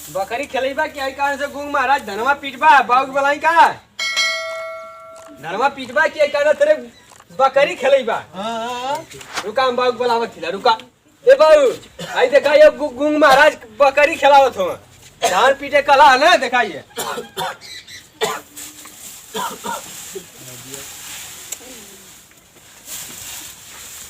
बकरी खेलेबा कि आई कारण से गुंग महाराज धनवा पीटबा बाउग बलाई का धनवा पीटबा कि आई कारण तेरे बकरी खेलेबा रुका हम बाउग बलावा खिला रुका ए बाऊ आई देखा ये गुंग महाराज बकरी खिलावत हो धान पीटे कला है ना दिखाइए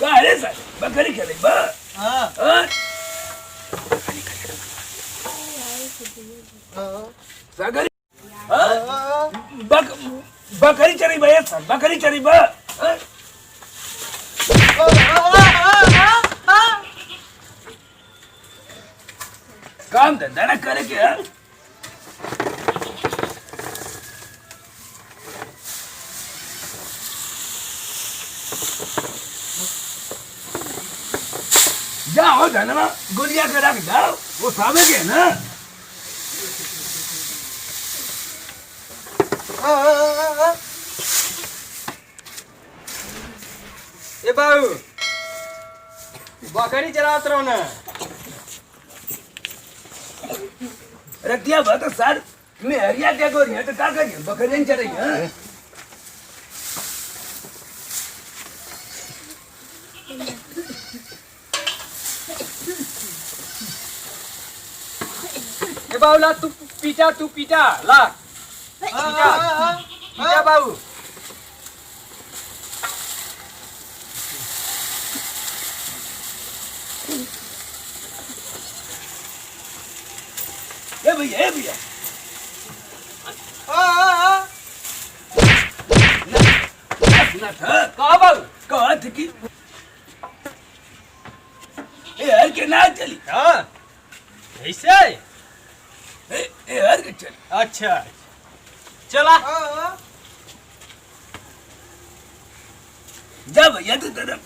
का है सर बकरी खेलेबा हां बकरी बकरी चरी बा सर बकरी चरी बा काम धंधा ना करे क्या जाओ धनवा गुलिया के रख जाओ वो सावे के ना ए बाऊ बकरी चरावत रहो ना रखिया बात सर मैं हरिया क्या करी है तो क्या करी बकरी चल रही है ए बाऊ ला तू पीटा ला पीटा बाऊ ए भैया ना था कहा बाऊ कहा थी कि ए हर के ना चली हाँ ऐसे ए हर के चली अच्छा चला जा भैया तो तरफ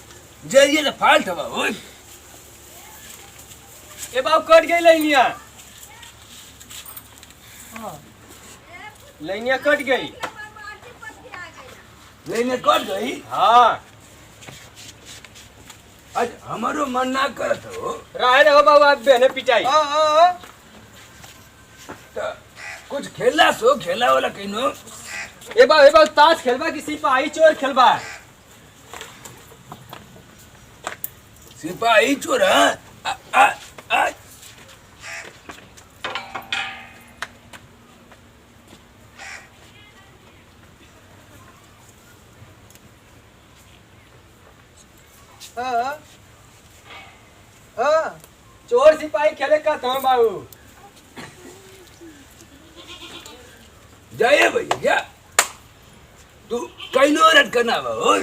जरिए से फाल्ट हवा हो ए बाऊ कट गई लाइनिया लाइनिया कट गई लेने कट गई हाँ आज हमारो मन ना करत हो राय रहो बाबू आप बहने पिटाई तो कुछ खेला सो खेला वाला कहीं ए बाबू ताश खेलबा कि सिपाही चोर खेलबा सिपाही चोर चोर सिपाही खेले का था बाबू जाए भैया तू कहीं नो रट करना हो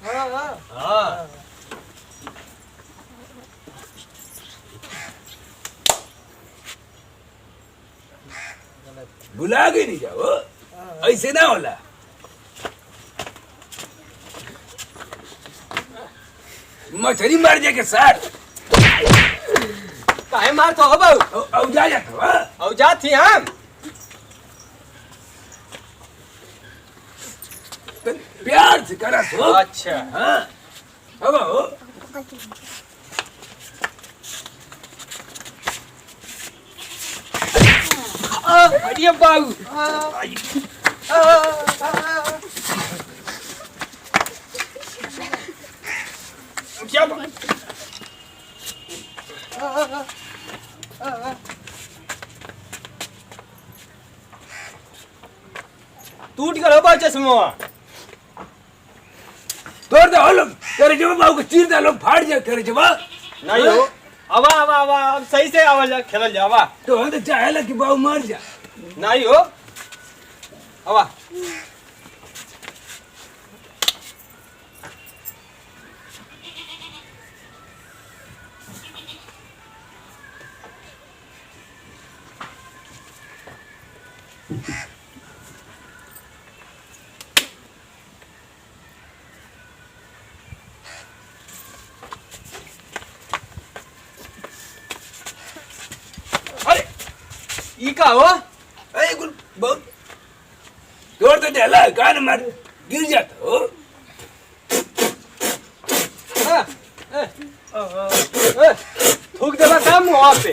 हाँ भुला के नहीं जाओ ऐसे ना होला मछली मर जाए के साथ काहे मार तो हो बाबू अब जा जाता औ जा थी हम तो प्यार से करा सो अच्छा हाँ अब हो अरे बाबू क्या टूट गया हो बाबू चश्मा तोड़ दे हो लोग तेरे जब बाबू को चीर दे लोग फाड़ जाए तेरे जब नहीं हो आवा अब सही से आवा खेल जावा तो हम तो चाहे कि बाबू मर जा नहीं हो आवा अरे ई का हो अरे कुल बहुत तोड़ तो डाला कान मार गिर जाता हो थूक दे वहां पे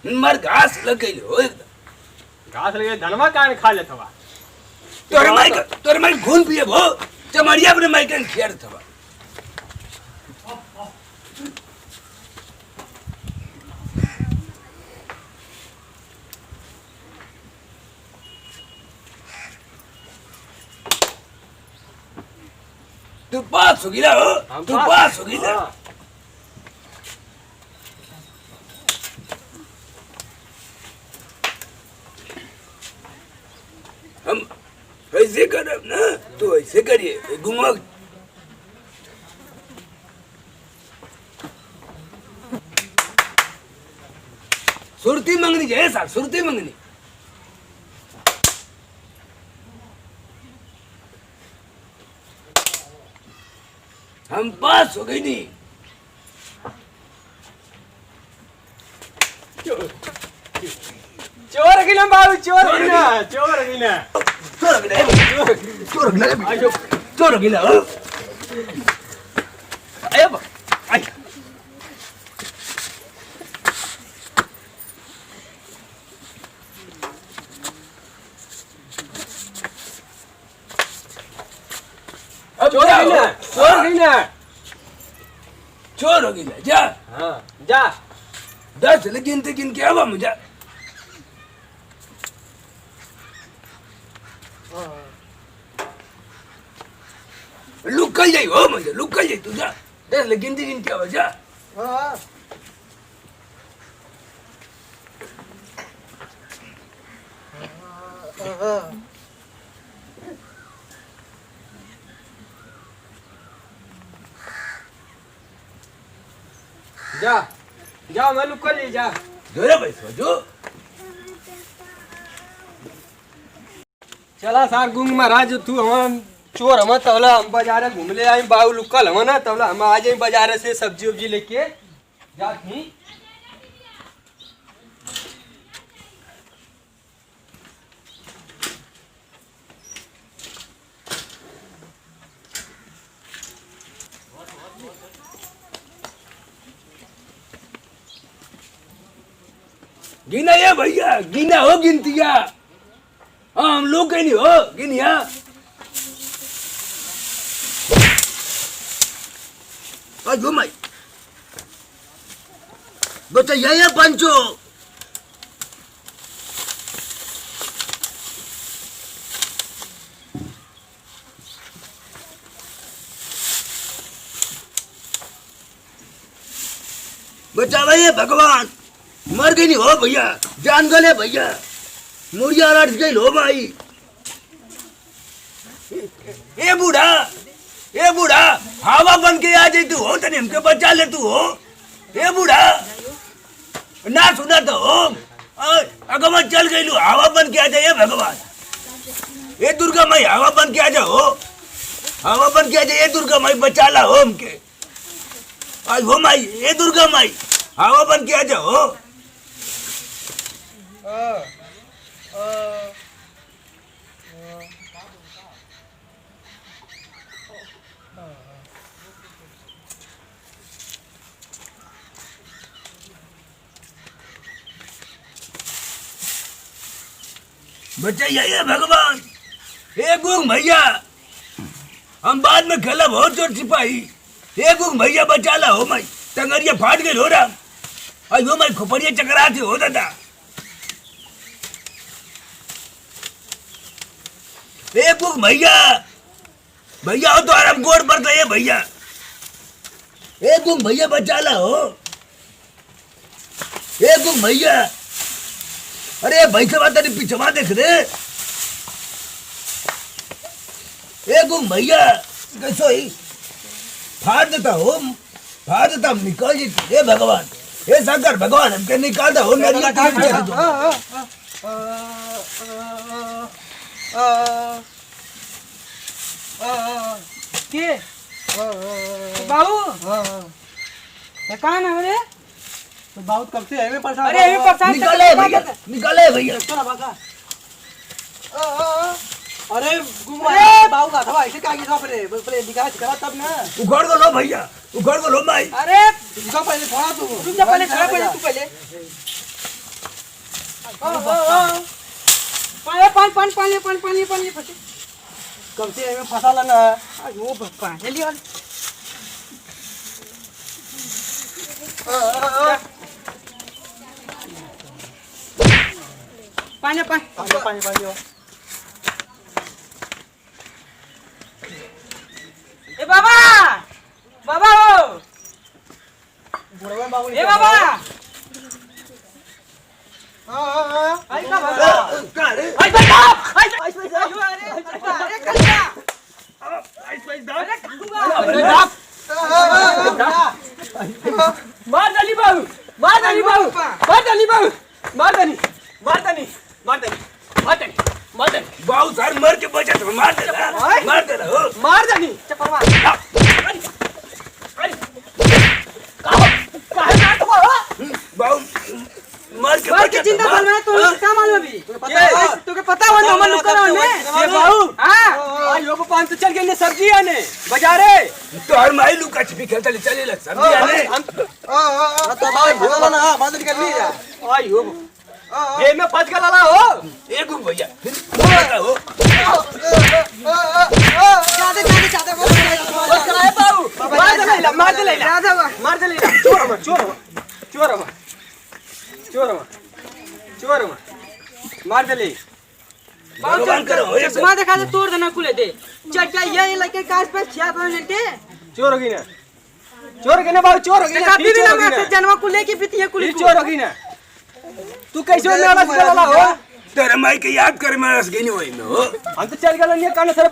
मर घास लग गई हो एकदम। घास लगे धनवा कान खा लेत हवा तोरे माई खून पिए भो चमड़िया अपने माई के खेर थवा। तू पास हो गिला हो, तू पास हो गिला। हम ऐसे करब ना, तो ऐसे करिए घुमा। सुरती मंगनी जाए सर, सुरती मंगनी। हम पास हो गई नहीं। चोर गिना बाबू, चोर गिना, चोर गिना, चोर गिला, चोर गिला, चोर गिला। अरे बा आई चोर गिना, चोर गिना, चोर हो गिला जा। हाँ जा 10 लेकिन गिन के आवा मुझे। लुकल जाई हो मुझे, लुकल जाई तू जा। 10 लेकिन गिन के आवा जा। जा जा मैं लुक कर जा जोरे पैसा जो। चला सार गुंग महाराज तू हम चोर हम तवला हम बाजार घूम ले आई बाबू लुकल हम ना तवला हम आ जाए बाजार से सब्जी उब्जी लेके जाती। गिना ये भैया, गिना हो गिनतिया। हाँ हम लोग कहीं नहीं हो गिनिया। जो माई बच्चा ये पंचो बच्चा भैया भगवान मर गई नहीं हो भैया, जान गए भैया, मुड़िया लट गई हो भाई। ए बूढ़ा हवा बन के आ जाई तू हो तने हमके बचा ले तू हो। ए बूढ़ा ना सुना तो हो अगवा चल गई लू, हवा बन के आ जाए भगवान। ए दुर्गा माई हवा बन के आ जाओ, हवा बन के आ जाए दुर्गा माई, बचा ला हो हमके। आज हो माई, ए दुर्गा माई हवा बन के आ जाओ। बच्चा ये भगवान। ए गुंग भैया हम बाद में खेला बहुत चोर सिपाही। ए गुंग भैया बचा ला हो माई, टंगरिया फाट गई हो रहा। आज हो माई खोपड़िया चकराती हो दादा। ए गुंग भैया हो तो आराम गोड़ पर गए भैया। ए गुंग भैया बचा ला हो। ए गुंग भैया, अरे भाई से बात तेरी पीछे देख रे। ए गुंग भैया कैसो ही फाड़ देता हो, फाड़ देता निकाल जी। हे भगवान, हे शंकर भगवान हमके निकाल दो नरिया के पीछे दो। के बाबू कहाँ ना रे? तो बहुत कब से है परेशान। अरे ये परेशान निकाले भैया, निकाले भैया। चला भागा। अरे गुमा बाबू का था ऐसे क्या किया फिर निकाल करा तब ना। उखाड़ दो लो भैया। उखड़ बोलो भाई अरे रुका पहले थोड़ा तू रुक जा पहले खड़ा पहले तू पहले पानी पानी पानी पानी पानी पानी फटे कब से में फंसा लगा अयो बापा जल्दी वाले पानी पानी पानी पानी हो ए बाबा बाबा हो बुढ़वा बाबू ए बाबा हां आई का बाबा का रे आई बेटा आई अयो अरे कल्ला अरे खाऊंगा मार डाली बाबू मार डाली बाबू मार डाली बाबू मार डाली मार डाली मार डाली मार डाली मार डाली बाऊ सर मर के बचा तो मार दे हो मार डाली चप्पल मार बाऊ मर के भाई बचा की चिंता कर मैं तो क्या मालूम अभी तुझे पता है वो नंबर लुका रहा ये है बाबू हां आई हो पान तो चल गए ने सब्जी आने बाजारे तो हर माई लुका छिपी खेलता चले लग सब्जी आने तो भाई भगवान ना बांध कर ली आई हो ये में फंस गया ला हो एक भैया हो ज्यादा बस कराए बाबू मार दे ले चोर मार दे ले भगवान करो एक चश्मा दिखा दे तोड़ देना कुले दे चचा ये लड़के काज पे छिया बनते चोर होगी ना बाबू चोर होगी ना कभी भी ना मैं जन्म कुले की बीती है कुले चोर होगी ना तू कैसे में अलग चला हो तेरे माई के याद कर मैं रस गई वही में हो हम तो चल गए नहीं कान सर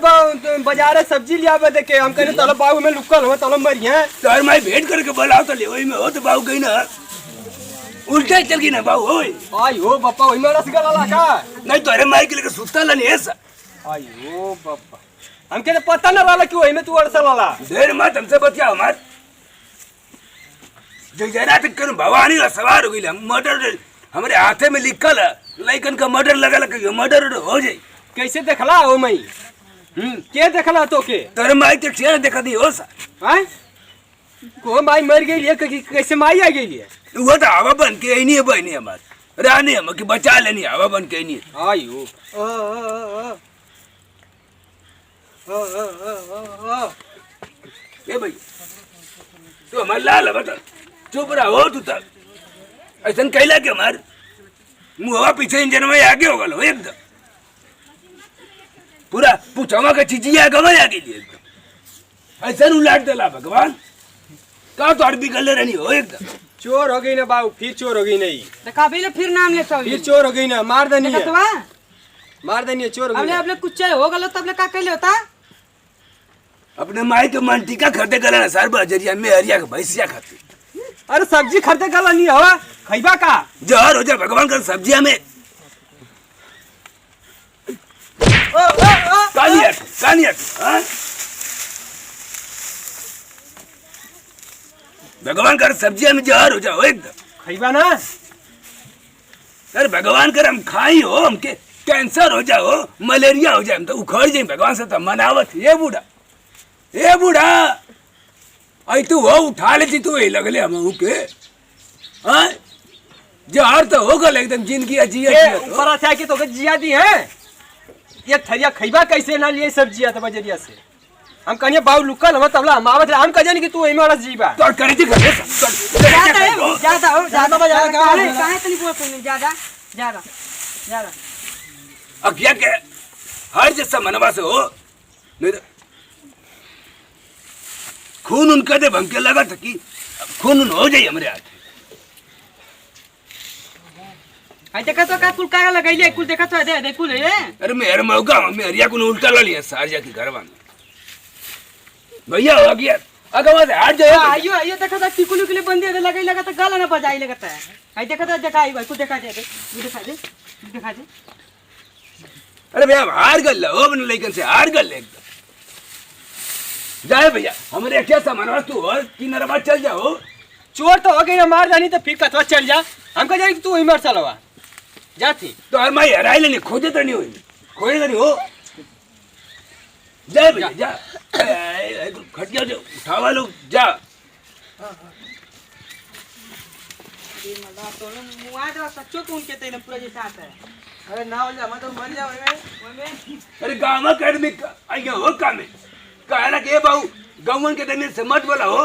बाजार सब्जी लिया बे देखे हम कहने तलो बाबू में लुकल हो तलो मरी हैं तेरे माई भेंट करके बुलाओ तो ले वही में हो तो बाऊ गई ना उल्टा चल गई ना बाऊ होई आई हो बापा वही में रस गला का नहीं तेरे माई के लिए सुता ला नहीं ऐसा आई हो बापा हम कहने पता ना वाला कि वही में तू अड़सा वाला देर मत हमसे बतिया हमार जो जरा तक करूं भवानी का सवार हो गई हम मर्डर हमारे हाथे में लिखल है लाइकन का मर्डर लगा लगा मर्डर हो जाए कैसे देखला हो मई के देखला तो के तेरे माई तो चेहरा देखा दी हो सा हैं को माई मर गई है कैसे माई आ गई है वो तो हवा बन के ही नहीं है बहनी हमार रानी हम कि बचा लेनी हवा बन के ही नहीं है आई हो ए भाई तू हमार लाल है बता चुप रहा हो तू तक ऐसा कैला के हमार मुहवा पीछे इंजन में आगे हो गलो एकदम पूरा पूछवा का चिचिया गवा आगे लिए एकदम ऐसा उलाट दला भगवान का तो अरबी गले रहनी हो एकदम चोर हो गई ना बाबू फिर चोर हो गई नहीं तो कभी ले फिर नाम लेता फिर चोर हो गई ना मार देनी है कतवा मार देनी है चोर हो अब गई ले कुछ हो गलो तब ले का कहले होता अपने माई के मन टीका खरीदे गला ना सार बजरिया में हरिया का भैंसिया खाती अरे सब्जी खरीदे गला नहीं हो खैबा का जहर हो जाए भगवान का सब्जिया में कानियत हाँ? भगवान कर सब्जिया में जहर हो जाओ एकदम खैबा ना अरे भगवान कर हम खाई हो हमके कैंसर हो जाओ मलेरिया हो जाए हम तो उखड़ जाए भगवान से तो मनावत ये बूढ़ा आई तू हो उठा लेती तू ही लगले हम के हाँ? जहर तो हो गल एकदम जिंदगी जिया ऊपर अच्छा कि तो जिया दी है ये थरिया खैबा कैसे ना लिए सब्जिया तो बजरिया से हम कहिए बाबू लुकल हम तबला हम आवत हम कह जानी कि तू एमे रस जीबा तो करे जी घर ज्यादा काहे तनी बोल पे ज्यादा अगिया के हर जैसा मनवा से हो नहीं तो खून उनका दे भंके लगा था कि खून उन हो जाए हमारे हाथ आई देखा तो का कुल का लगाइले कुल देखा तो दे कुल रे अरे मेरे मौका में हरिया को उल्टा ला लिया सारिया की घर वाला भैया हो गया अगर वहां से हट जाए आइयो देखा था टिकुल के लिए बंदे दे लगाई लगा तो गाला ना बजाई लगता है आई देखा आई भाई कुछ दिखा दे अरे भैया हार गल हो अपने लेकिन से हार गल एकदम जाए भैया हमारे क्या सामान तू और तीन अरबा चल जाओ चोर तो हो गई ना मार जानी तो फिर कथवा चल जा हम कह जाए कि तू वही मर चलवा जाती तो हर माई हराई लेनी खोजे तो नहीं हुई खोजे तो नहीं हो जाए भैया जा खटिया जो उठावा लो जा ये मल्ला तो मुआ दो सच्चो कौन के तेने पूरा जैसा आता है अरे ना हो जा मैं तो मर जाओ में ओमे अरे गाँव कर में आइए हो का में कहला के बाबू गौवन के देने से मत बोला हो,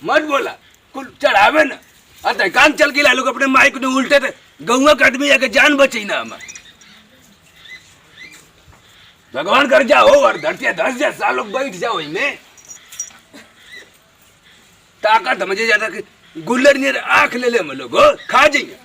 मत बोला कुल चढ़ावे ना अतः कान चल के लोग अपने माइक ने उल्टे थे गौवा के आदमी आके जान बची ना हम भगवान कर जाओ और धरती 10 साल लोग बैठ जाओ इनमें ताकत मुझे ज्यादा गुल्लर ने आंख ले हम लोग खा जाएंगे